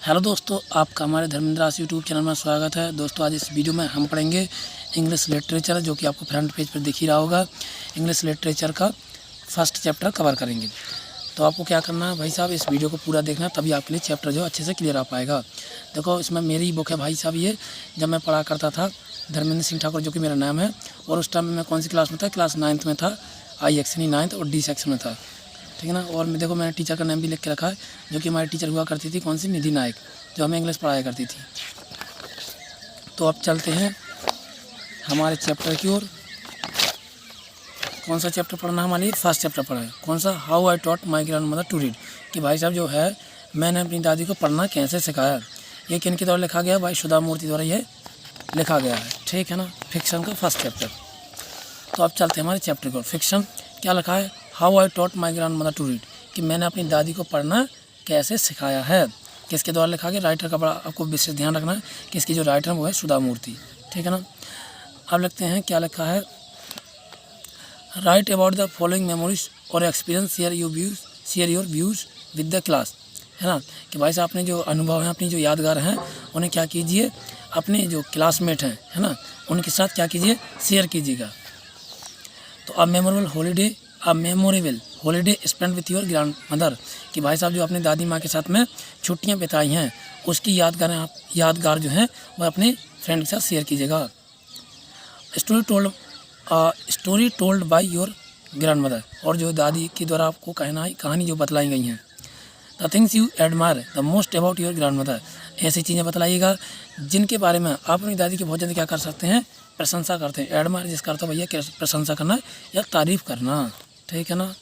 Hello दोस्तों, आपका हमारे धर्मेंद्र दास यूट्यूब चैनल में स्वागत है। दोस्तों आज इस वीडियो में हम पढ़ेंगे इंग्लिश लिटरेचर, जो कि आपको फ्रंट पेज पर दिख ही रहा होगा। इंग्लिश लिटरेचर का फर्स्ट चैप्टर कवर करेंगे। तो आपको क्या करना है भाई साहब, इस वीडियो को पूरा देखना, तभी आपके लिए चैप्टर जो अच्छे से क्लियर आ पाएगा। देखो इसमें मेरी बुक है भाई साहब, ये जब मैं पढ़ा करता था धर्मेंद्र सिंह ठाकुर, जो कि मेरा नाम है, और उस टाइम में मैं कौन सी क्लास में था, क्लास 9th में था। आई एक्शन 9th और डी सेक्शन में था, ठीक है ना। और मैं देखो मैंने टीचर का नाम भी लिख के रखा है, जो कि हमारी टीचर हुआ करती थी, कौन सी, निधि नायक, जो हमें इंग्लिश पढ़ाया करती थी। तो अब चलते हैं हमारे चैप्टर की ओर। कौन सा चैप्टर पढ़ना है हमारे लिए? फर्स्ट चैप्टर पढ़ा है। कौन सा? How I taught my grand mother to read, कि भाई साहब जो है मैंने अपनी दादी को पढ़ना कैसे सिखाया। ये किन के द्वारा लिखा गया? भाई सुधा मूर्ति द्वारा ये लिखा गया है, ठीक है ना। फिक्शन का फर्स्ट चैप्टर। तो अब चलते हैं हमारे चैप्टर की ओर। फिक्शन क्या लिखा है? How I taught my grand mother to read, कि मैंने अपनी दादी को पढ़ना कैसे सिखाया है। किसके द्वारा लिखा गया? राइटर का बड़ा आपको विशेष ध्यान रखना है कि इसकी जो राइटर है वो है सुधा मूर्ति, ठीक है ना। अब लिखते हैं क्या लिखा है। Write about the following memories और experience, share your views with the class, है ना। कि भाई साहब अपने जो अनुभव हैं, अपनी जो यादगार हैं, उन्हें क्या कीजिए, अपने जो क्लासमेट हैं, है ना, उनके साथ क्या कीजिए, शेयर कीजिएगा। तो अब memorable holiday spend with your grand mother, कि भाई साहब जो अपनी दादी माँ के साथ में छुट्टियाँ बिताई हैं, उसकी यादगार जो हैं वह अपने फ्रेंड के साथ शेयर कीजिएगा। Story told by your grand mother, और जो दादी के द्वारा आपको कहानी जो बतलाई गई हैं। The things you admire the most about your grand mother, ऐसी चीज़ें बतलाइएगा जिनके बारे में आप अपनी दादी की बहुत ज़्यादा क्या कर सकते हैं, प्रशंसा करते हैं। एडमायर जिसका अर्थ भैया प्रशंसा करना या तारीफ़ करना, ठीक है ना।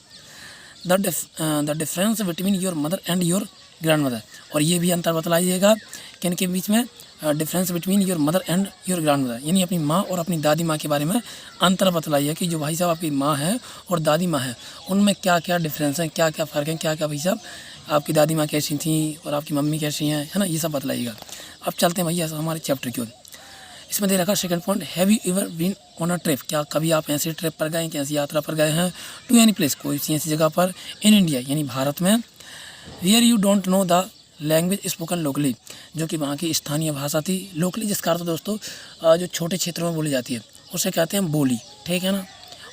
The difference between your mother and your grand mother, और ये भी अंतर बतलाइएगा कि इनके बीच में difference between your mother and your grand mother, यानी अपनी माँ और अपनी दादी माँ के बारे में अंतर बतलाइए कि जो भाई साहब आपकी माँ है और दादी माँ है, उनमें क्या क्या डिफरेंस हैं, क्या क्या फ़र्क हैं, क्या क्या भाई साहब आपकी दादी माँ कैसी थी और आपकी मम्मी कैसी हैं, है ना, ये सब बतलाइएगा। अब चलते हैं भैया हमारे चैप्टर की ओर। इसमें दे रखा second point, have you ever been on a trip, क्या कभी आप ऐसी ट्रिप पर गए, कैसी यात्रा पर गए हैं, टू एनी प्लेस, कोई सी ऐसी जगह पर, इन इंडिया यानी भारत में, where you don't know the language spoken locally, जो कि वहाँ की स्थानीय भाषा थी। लोकली जिसका अर्थ दोस्तों जो छोटे क्षेत्रों में बोली जाती है उसे कहते हैं बोली, ठीक है ना।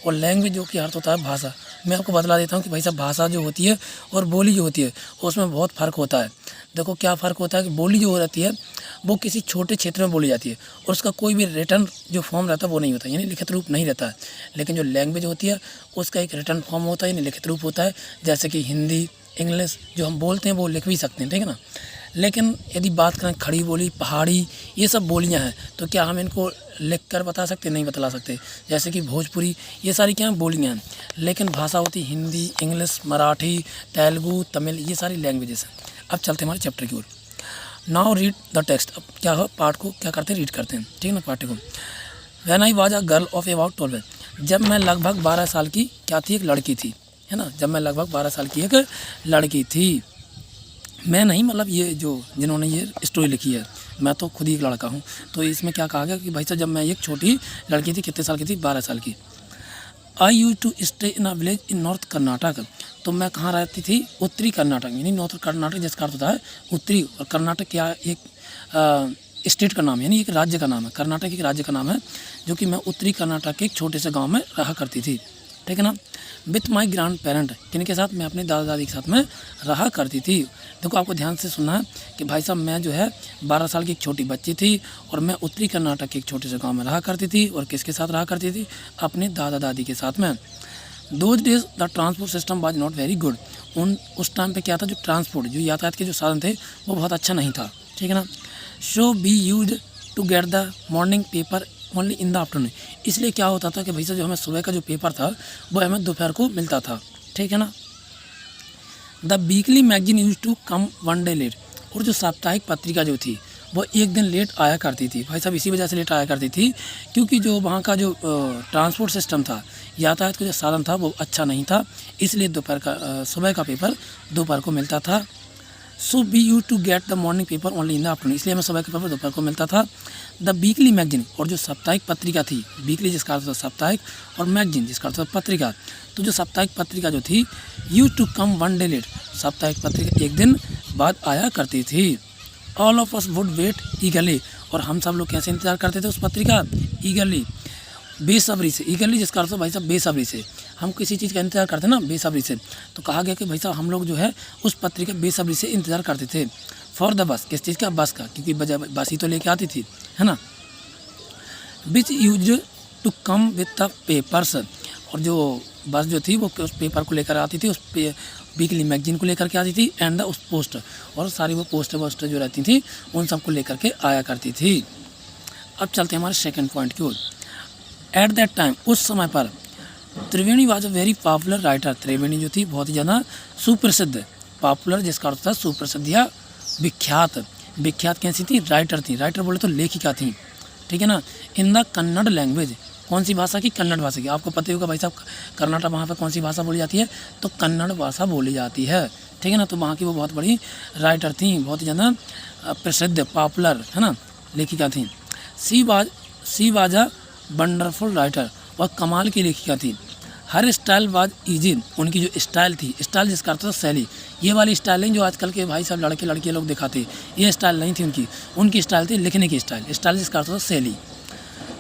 और लैंग्वेज जो कि अर्थ होता है भाषा। मैं आपको बतला देता हूँ कि भाई साहब भाषा जो होती है और बोली जो होती है उसमें बहुत फ़र्क होता है। देखो क्या फ़र्क होता है कि बोली जो रहती है वो किसी छोटे क्षेत्र में बोली जाती है और उसका कोई भी रिटर्न जो फॉर्म रहता है वो नहीं होता, यानी लिखित रूप नहीं रहता है। लेकिन जो लैंग्वेज होती है उसका एक रिटर्न फॉर्म होता है, यानी लिखित रूप होता है। जैसे कि हिंदी, इंग्लिश जो हम बोलते हैं वो लिख भी सकते हैं, ठीक है ना। लेकिन यदि बात करें खड़ी बोली, पहाड़ी, ये सब बोलियां हैं, तो क्या हम इनको लिख कर बता सकते? नहीं बता सकते। जैसे कि भोजपुरी, ये सारी क्या हैं, बोलियां हैं। लेकिन भाषा होती हिंदी, इंग्लिश, मराठी, तेलुगु, तमिल, ये सारी लैंग्वेजेस हैं। अब चलते हैं हमारे चैप्टर की ओर। Now read the text. अब क्या हो, पाठ को क्या करते हैं, रीड करते हैं, ठीक है ना, पाठ को। When I was a girl of about 12, जब मैं लगभग 12 साल की क्या थी, एक लड़की थी, है ना। जब मैं लगभग 12 साल की एक लड़की थी। मैं नहीं, मतलब ये जो जिन्होंने ये स्टोरी लिखी है, मैं तो खुद ही एक लड़का हूँ। तो इसमें क्या कहा गया कि भाई साहब जब मैं एक छोटी लड़की थी, कितने साल की थी, 12 साल की। I use to stay in a village in North Karnataka, तो मैं कहाँ रहती थी, उत्तरी कर्नाटक, यानी नॉर्थ कर्नाटक जिसका अर्थ होता है उत्तरी। और कर्नाटक क्या एक स्टेट का नाम है, यानी एक राज्य का नाम है। कर्नाटक एक राज्य का नाम है, जो कि मैं उत्तरी कर्नाटक के एक छोटे से गाँव में रहा करती थी, ठीक है ना। विथ माई ग्रैंड पेरेंट, किनके साथ, मैं अपने दादा दादी के साथ में रहा करती थी। देखो आपको ध्यान से सुनना है कि भाई साहब मैं जो है 12 साल की एक छोटी बच्ची थी और मैं उत्तरी कर्नाटक के एक छोटे से गांव में रहा करती थी। और किसके साथ रहा करती थी? अपने दादा दादी के साथ में। Those days the transport system was not very good, उस टाइम पे क्या था, जो ट्रांसपोर्ट, जो यातायात के जो साधन थे वो बहुत अच्छा नहीं था, ठीक है ना। So we use to get the morning paper only in the afternoon, इसलिए क्या होता था कि भाई साहब जो हमें सुबह का जो पेपर था वो हमें दोपहर को मिलता था, ठीक है ना। The weekly magazine used to come one day late, और जो साप्ताहिक पत्रिका जो थी वो एक दिन लेट आया करती थी। भाई साहब इसी वजह से लेट आया करती थी क्योंकि जो वहाँ का जो ट्रांसपोर्ट सिस्टम था, यातायात का जो साधन था वो अच्छा नहीं था, इसलिए सुबह का पेपर दोपहर को मिलता था। So we use to get the morning paper only in the afternoon, इसलिए हमें सुबह का पेपर दोपहर को मिलता था। द वीकली मैगजीन, और जो साप्ताहिक पत्रिका थी, वीकली जिसका अर्थ था साप्ताहिक और मैगजीन जिसका अर्थ था पत्रिका, तो जो साप्ताहिक पत्रिका जो थी use to come one day late, साप्ताहिक पत्रिका एक दिन बाद आया करती थी। All of us would wait eagerly, और हम सब लोग कैसे इंतज़ार करते थे उस पत्री का, ईगरली, बेसब्री से। ईगरली जिसका अर्थ है भाई साहब बेसब्री से, हम किसी चीज़ का इंतज़ार करते हैं ना बेसब्री से, तो कहा गया कि भाई साहब हम लोग जो है उस पत्री का बेसब्री से इंतज़ार करते थे। फॉर द बस, किस चीज़ का, बस का, क्योंकि बस ही तो लेके आती थी, है ना। Which use to come with the papers, और जो बस जो थी वो उस पेपर को लेकर आती थी, उस वीकली मैगजीन को लेकर के आती थी, एंड द उस पोस्ट, और सारी वो पोस्टर वोस्टर जो रहती थी उन सब को लेकर के आया करती थी। अब चलते हैं हमारे सेकंड पॉइंट की ओर। एट दैट टाइम, उस समय पर, Triveni was a very popular writer, Triveni जो थी बहुत ही ज़्यादा सुप्रसिद्ध, पॉपुलर जिसका अर्थ था सुप्रसिद्ध या विख्यात। विख्यात कैसी थी, राइटर थी, राइटर बोले तो लेखिका थी, ठीक है ना। इन द कन्नड़ लैंग्वेज, कौन सी भाषा की, कन्नड़ भाषा की। आपको पता ही होगा भाई साहब कर्नाटक वहाँ पर कौन सी भाषा बोली जाती है, तो कन्नड़ भाषा बोली जाती है, ठीक है ना। तो वहाँ की वो बहुत बड़ी राइटर थी, बहुत ही ज़्यादा प्रसिद्ध पॉपुलर, है ना, लेखिका थी। She was a wonderful writer, वह कमाल की लेखिका थी। हर स्टाइल वाज इजी, उनकी जो स्टाइल थी, स्टाइल जिसका अर्थ था शैली, ये वाली स्टाइल नहीं जो आजकल के भाई साहब लड़के लड़कियाँ लोग दिखाते, ये स्टाइल नहीं थी उनकी। उनकी स्टाइल थी लिखने की स्टाइल, स्टाइल जिसका अर्थ था शैली।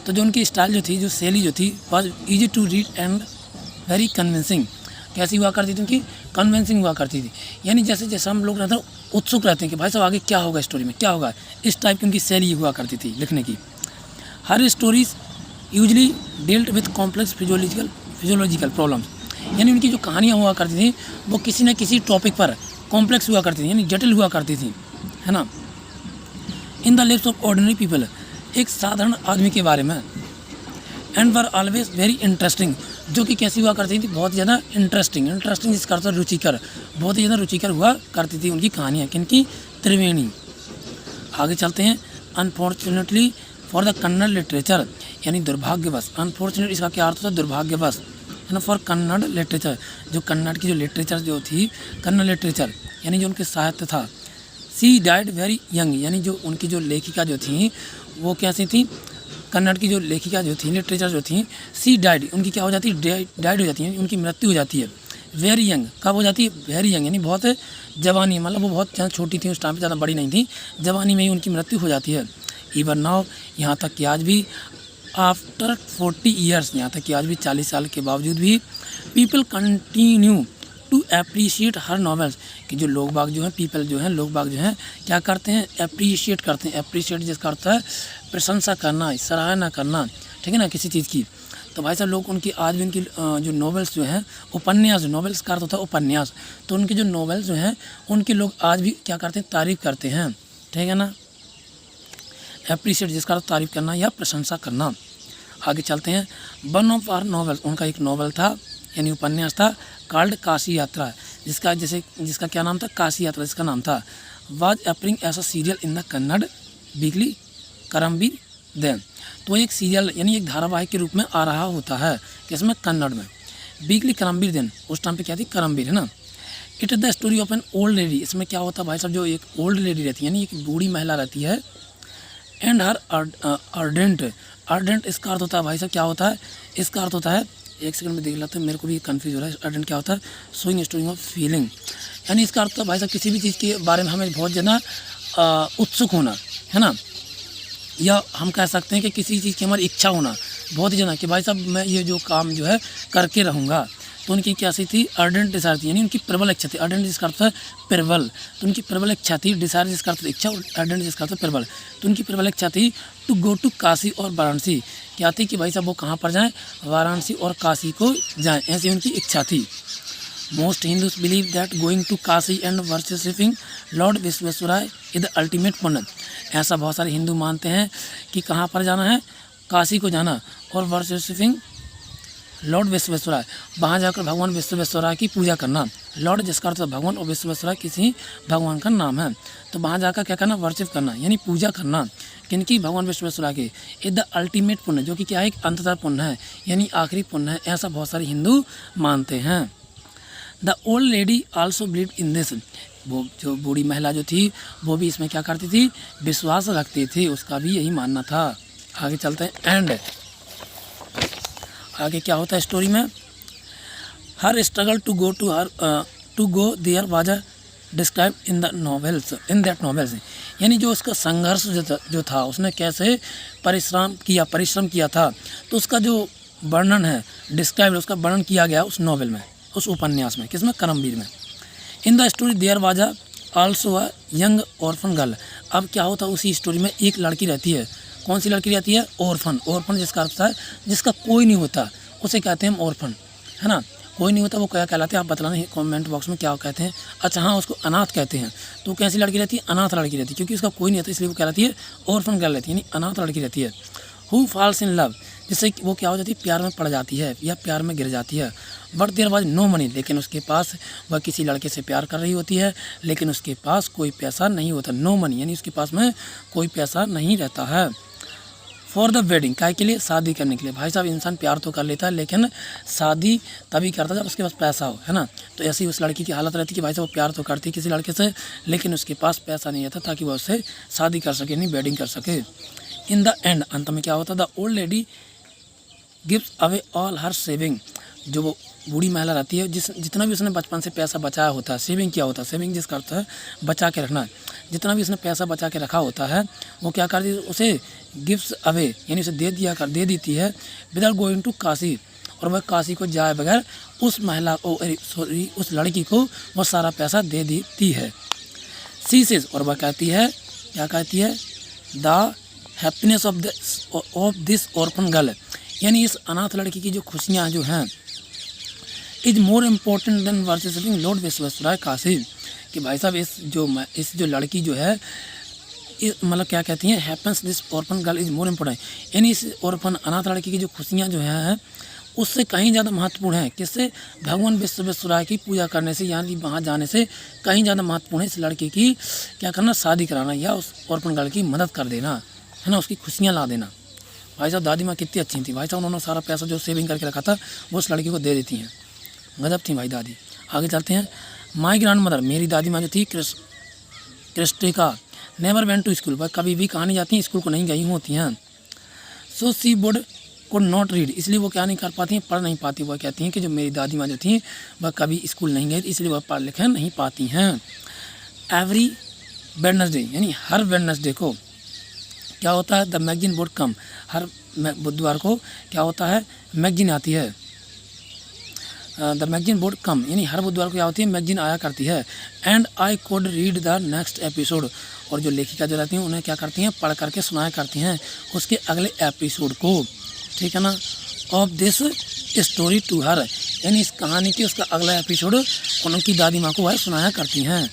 तो जो उनकी स्टाइल जो थी, जो शैली जो थी, was easy to read and very convincing. कैसी हुआ करती थी उनकी, कन्विंसिंग हुआ करती थी, यानी जैसे जैसे हम लोग रहते हैं उत्सुक रहते हैं कि भाई साहब आगे क्या होगा, स्टोरी में क्या होगा, इस टाइप की उनकी शैली हुआ करती थी लिखने की। Her stories usually dealt with complex physiological problems, यानी उनकी जो कहानियाँ हुआ करती थी वो किसी न किसी टॉपिक पर कॉम्प्लेक्स हुआ करती थी, यानी जटिल हुआ करती थी, है ना। In the lives of ordinary people, एक साधारण आदमी के बारे में। And were always very interesting, जो कि कैसी हुआ करती थी, बहुत ज़्यादा इंटरेस्टिंग, इंटरेस्टिंग जिसका अर्थ रुचिकर, बहुत ही ज़्यादा रुचिकर हुआ करती थी उनकी कहानियाँ, किनकी, त्रिवेणी। आगे चलते हैं। Unfortunately for the Kannada literature, यानी दुर्भाग्यवश, अनफॉर्चुनेट इसका क्या अर्थ होता है, दुर्भाग्यवश, है ना। फॉर कन्नड़ लिटरेचर, जो कन्नड़ की जो लिटरेचर जो थी, कन्नड़ लिटरेचर यानी जो उनके साहित्य था। सी डाइड वेरी यंग, यानी जो उनकी जो लेखिका जो थी वो कैसी थी, कन्नड़ की जो लेखिका जो थी, लिटरेचर जो थी, सी डाइड, उनकी क्या हो जाती है, डाइड हो जाती है, उनकी मृत्यु हो जाती है। वेरी यंग, कब हो जाती है, वेरी यंग, यानी बहुत जवानी, मतलब वो बहुत ज़्यादा छोटी थी उस टाइम पे, ज़्यादा बड़ी नहीं थी, जवानी में ही उनकी मृत्यु हो जाती है। इवन नाउ, यहाँ तक कि आज भी, आफ्टर 40 ईयर्स, यहाँ तक कि आज भी 40 साल के बावजूद भी, people continue to appreciate her novels, कि जो लोग बाग जो हैं, पीपल जो हैं, लोग बाग जो हैं, क्या करते हैं, अप्रिशिएट करते हैं। अप्रिशिएट जिसका अर्थ है प्रशंसा करना, सराहना करना, ठीक है ना, किसी चीज़ की। तो भाई साहब लोग उनकी आज भी उनकी जो नॉवेल्स जो हैं, उपन्यास, नॉवेल्स का अर्थ होता है उपन्यास, तो उनके जो नॉवेल्स जो हैं उनके लोग आज भी क्या करते हैं, तारीफ़ करते हैं, ठीक है ना। अप्रिशिएट जिसका अर्थ तारीफ़ करना या प्रशंसा करना। आगे चलते हैं। वन ऑफ आवर नॉवेल्स, उनका एक नॉवेल था यानी उपन्यास था, कॉल्ड काशी यात्रा, जिसका क्या नाम था, काशी यात्रा जिसका नाम था। Was appearing as a serial in the Kannada weekly Karmaveer then, तो एक सीरियल यानी एक धारावाहिक के रूप में आ रहा होता है, किसमें, कन्नड़ में। वीकली करमबीर देन, उस टाइम पे क्या थी, करमबीर, है ना। It is the story of an old lady, इसमें क्या होता है भाई साहब, जो एक ओल्ड लेडी रहती है यानी एक बूढ़ी महिला रहती है, एंड हर अर्डेंट इसका अर्थ होता है भाई साहब, क्या होता है, इसका अर्थ होता है, एक सेकंड में देख लेते हैं, मेरे को भी कंफ्यूज हो रहा है। अर्डेंट क्या होता है, शोइंग स्टोरी ऑफ फीलिंग, यानी इसका अर्थ है भाई साहब किसी भी चीज़ के बारे में हमें बहुत ज़्यादा उत्सुक होना, है ना, या हम कह सकते हैं कि किसी चीज़ की हमारी इच्छा होना बहुत ही ज़्यादा, कि भाई साहब मैं ये जो काम जो है करके रहूँगा। तो उनकी क्या सी थी, अर्डेंट डिसायर थी, यानी उनकी प्रबल इच्छा थी। अर्डेंट जिसका अर्थ है प्रबल, तो उनकी प्रबल इच्छा थी। डिसायर जिसका अर्थ इच्छा, और अर्डेंट जिसका अर्थ प्रबल, तो उनकी प्रबल इच्छा थी टू गो टू काशी और वाराणसी, क्या थी कि भाई साहब वो कहाँ पर जाएँ, वाराणसी और काशी को जाएँ, ऐसी उनकी इच्छा थी। Most Hindus believe that going to Kashi and worshipping lord Vishweshwaraya is the ultimate punya, ऐसा बहुत सारे हिंदू मानते हैं कि कहाँ पर जाना है, काशी को जाना, और वर्शिपिंग लॉर्ड विश्वेश्वराय, वहाँ जाकर भगवान विश्वेश्वराय की पूजा करना। लॉर्ड जिसका अर्थ भगवान और विश्वेश्वराय किसी भगवान का नाम है, तो वहाँ जाकर क्या करना, वर्शिप करना, यानी पूजा करना, किनकी, भगवान विश्वेश्वराय की। इज द अल्टीमेट पुण्य, जो कि क्या है, एक अंततः पुण्य है, यानी आखिरी पुण्य है, ऐसा बहुत सारे हिंदू मानते हैं। The old lady also believe in this, वो जो बूढ़ी महिला जो थी वो भी इसमें क्या करती थी, विश्वास रखती थी, उसका भी यही मानना था। आगे चलते हैं। एंड आगे क्या होता है स्टोरी में, हर struggle to go there was a describe in that novels, यानी जो उसका संघर्ष जो था उसने कैसे परिश्रम किया था, तो उसका जो वर्णन है डिस्क्राइब, उसका वर्णन किया गया उस नॉवेल में, उस उपन्यास में, किसमें, करमवीर में। In the story there was also a young orphan girl. अब क्या होता है, उसी स्टोरी में एक लड़की रहती है। कौन सी लड़की रहती है? ऑर्फन जिसका अर्थ है जिसका कोई नहीं होता, उसे कहते हैं ऑर्फन, है ना। कोई नहीं होता वो क्या कहलाते हैं, आप बताना कमेंट बॉक्स में क्या कहते हैं। अच्छा हाँ, उसको अनाथ कहते हैं। तो कैसी लड़की रहती है? अनाथ लड़की रहती है, क्योंकि उसका कोई नहीं होता इसलिए वो कहलाती है ऑर्फन गर्ल रहती है, यानी अनाथ लड़की रहती है। हु फॉल्स इन लव, जिससे वो क्या हो जाती है, प्यार में पड़ जाती है या प्यार में गिर जाती है। But there was no money, लेकिन उसके पास, वह किसी लड़के से प्यार कर रही होती है लेकिन उसके पास कोई पैसा नहीं होता। नो मनी यानी उसके पास में कोई पैसा नहीं रहता है। फॉर द वेडिंग, काय के लिए? शादी करने के लिए। भाई साहब, इंसान प्यार तो कर लेता है लेकिन शादी तभी करता है जब उसके पास पैसा हो, है ना। तो ऐसी उस लड़की की हालत रहती है कि भाई साहब वो प्यार तो करती है किसी लड़के से लेकिन उसके पास पैसा नहीं रहता ताकि वह उससे शादी कर सके, नहीं वेडिंग कर सके। इन द एंड, अंत में क्या होता? The old lady gives away all her saving, जो वो बूढ़ी महिला रहती है, जितना भी उसने बचपन से पैसा बचाया होता है, सेविंग क्या होता है? सेविंग जिसका अर्थ है बचा के रखना। जितना भी उसने पैसा बचा के रखा होता है वो क्या करती है, उसे गिव्स अवे यानी उसे दे देती है विदाउट गोइंग टू काशी, और वह काशी को जाए बगैर उस महिला को, उस लड़की को वो सारा पैसा दे देती है। सी सेज, और वह कहती है, क्या कहती है? The happiness of this orphan girl, यानी इस अनाथ लड़की की जो खुशियाँ जो हैं, is more important than worshipping lord Vishweshwaraya Kashi, कि भाई साहब इस जो लड़की जो है, मतलब क्या कहती हैं, happens this orphan girl is more important, यानी इस ऑर्फन अनाथ लड़की की जो खुशियाँ जो हैं उससे कहीं ज़्यादा महत्वपूर्ण है। किससे? भगवान विश्वेश्वराय की पूजा करने से, यानी वहाँ जाने से कहीं ज़्यादा महत्वपूर्ण है इस लड़की की क्या करना, शादी कराना या उस ऑर्फन गर्ल की मदद कर देना, है ना, उसकी खुशियाँ ला देना। भाई साहब दादी माँ कितनी अच्छी थी भाई साहब, उन्होंने सारा पैसा जो सेविंग करके रखा था वो उस लड़की को दे देती हैं। गजब थी भाई दादी। आगे चलते हैं। माई ग्रैंड मदर, मेरी दादी माँ जो थी क्रिस्टिका, नेवर वेंट टू स्कूल, वह कभी भी कहाँ नहीं जाती हैं, स्कूल को नहीं गई होती हैं। सो सी वुड कुड नॉट रीड, इसलिए वो क्या नहीं कर पाती हैं, पढ़ नहीं पाती। वह कहती हैं कि जो मेरी दादी माँ जो थी वह कभी स्कूल नहीं गई इसलिए वह पढ़ लिख नहीं पाती हैं। एवरी वेडनेसडे, यानी हर वेडनेसडे को क्या होता है, द मैगजीन वुड कम, हर बुधवार को क्या होता है, मैगजीन आती है। द मैगजीन वुड कम, यानी हर बुधवार को क्या होती है, मैगजीन आया करती है। And I could read the next episode, और जो लेखिका जो रहती हैं उन्हें क्या करती हैं, पढ़ करके सुनाया करती हैं उसके अगले एपिसोड को, ठीक है ना। Of this story to her, यानी इस कहानी की उसका अगला एपिसोड उनकी दादी माँ को वह सुनाया करती हैं।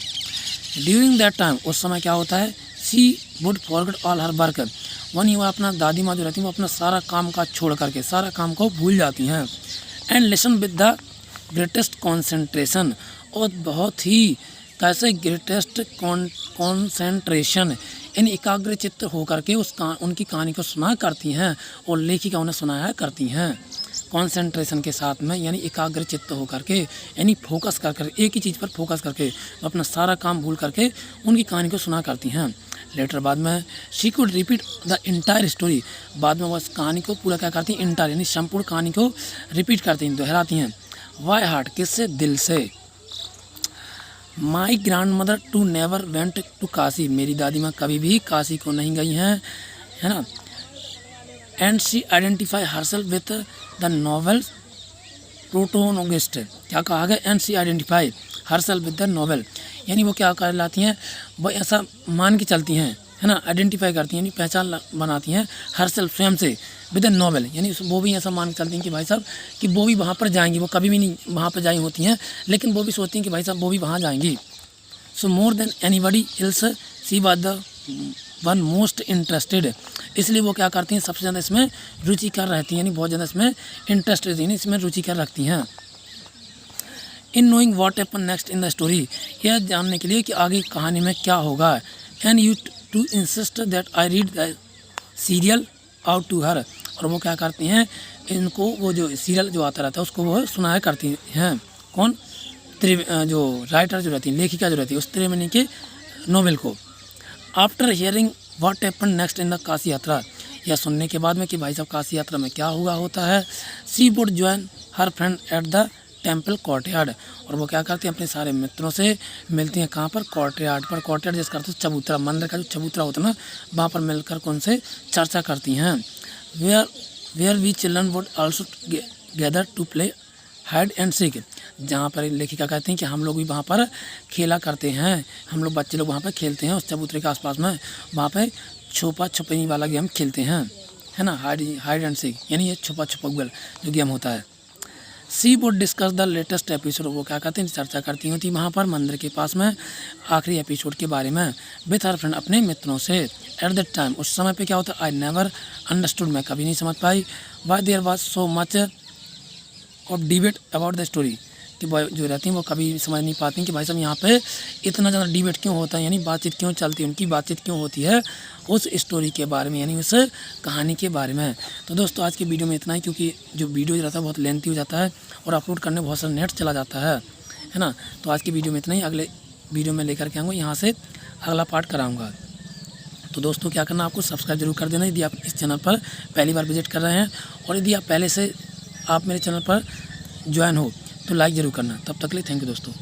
ड्यूरिंग दैट टाइम, उस समय क्या होता है, she would forget all her work, वही वह अपना, दादी माँ जो रहती हैं वो अपना सारा काम काज छोड़ करके सारा काम को भूल जाती हैं। And listen with the greatest concentration, और बहुत ही कैसे, ग्रेटेस्ट कॉन्सेंट्रेशन, यानी एकाग्र चित्त होकर के उनकी कहानी को सुना करती हैं और लेखिका उन्हें सुनाया करती हैं कॉन्सेंट्रेशन के साथ में, यानी एकाग्र चित्त होकर के, यानी फोकस कर एक ही चीज़ पर फोकस करके अपना सारा काम भूल करके उनकी कहानी को सुना करती हैं। लेटर बाद में she could repeat the entire story, बाद में वह कहानी को पूरा क्या करती हैं, इंटायर यानी संपूर्ण कहानी को रिपीट करती हैं, दोहराती हैं। वाई हार्ट, किससे, दिल से। My grand mother too never went to Kashi, मेरी दादी माँ कभी भी काशी को नहीं गई हैं, है ना। And she identify herself with the novel protagonist, क्या कहा गया, and she identify herself with the novel, यानी वो क्या कर लाती हैं, वो ऐसा मान के चलती हैं, है ना, आइडेंटिफाई करती हैं, यानी पहचान बनाती हैं हरसेल्फ स्वयं से, विद द नॉवेल, यानी वो भी ऐसा मान के चलती हैं कि भाई साहब कि वो भी वहाँ पर जाएंगी, वो कभी भी नहीं वहाँ पर जाई होती हैं लेकिन वो भी सोचती हैं कि भाई साहब वो भी वहाँ जाएंगी। So more than anybody else she was the one most interested, इसलिए वो क्या करती हैं, सबसे ज़्यादा इसमें रुचिकर रहती हैं, यानी बहुत ज़्यादा इसमें इंटरेस्टेड, यानी इसमें रुचिकर रखती हैं। In knowing what happen next in the story, यह जानने के लिए कि आगे कहानी में क्या होगा। And you too insist that I read the serial out to her, और वो क्या करती हैं, इनको वो जो सीरियल जो आता रहता है उसको वो सुनाया करती हैं। कौन, जो राइटर जो रहती है, लेखिका जो रहती है उस त्रिवेणी के नोवेल को। After hearing what happen next in the Kashi यात्रा, यह सुनने के बाद में कि भाई साहब काशी यात्रा में क्या हुआ होता है, she would join her friend at the temple courtyard. और वो क्या करती हैं, अपने सारे मित्रों से मिलती हैं कहाँ पर, कोर्टयार्ड पर। कोर्टयार्ड जिसका अर्थ चबूतरा, मंदिर का जो चबूतरा होता है ना, वहाँ पर मिलकर उनसे चर्चा करती हैं। Where we children would also gather to play hide and seek. जहाँ पर लेखिका कहती हैं कि हम लोग भी वहाँ पर खेला करते हैं, हम लोग बच्चे लोग वहाँ पर खेलते हैं उस चबूतरे के आसपास में, वहाँ पर छुपा छुपी वाला गेम खेलते हैं, है ना, हाइड एंड सीक, यानी ये छुपा छुपा जो गेम होता है। She would discuss the latest episode. वो क्या करती हैं, चर्चा करती होती वहाँ पर मंदिर के पास में आखिरी एपिसोड के बारे में, विथ हर फ्रेंड, अपने मित्रों से। एट दैट टाइम, उस समय पे क्या होता है, आई नेवर अंडरस्टूड, मैं कभी नहीं समझ पाई, why there was so much of debate about the story, कि जो रहती हैं वो कभी समझ नहीं पाती कि भाई साहब यहाँ पे इतना ज़्यादा डिबेट क्यों होता है, यानी बातचीत क्यों चलती है, उनकी बातचीत क्यों होती है उस स्टोरी के बारे में, यानी उस कहानी के बारे में। तो दोस्तों आज की वीडियो में इतना ही, क्योंकि जो वीडियो रहता है बहुत लेंथी हो जाता है और अपलोड करने बहुत सारा नेट चला जाता है ना। तो आज की वीडियो में इतना ही, अगले वीडियो में लेकर के आऊँगा, यहाँ से अगला पार्ट कराऊँगा। तो दोस्तों क्या करना, आपको सब्सक्राइब जरूर कर देना यदि आप इस चैनल पर पहली बार विजिट कर रहे हैं, और यदि आप पहले से आप मेरे चैनल पर ज्वाइन हो तो लाइक ज़रूर करना। तब तक के लिए थैंक यू दोस्तों।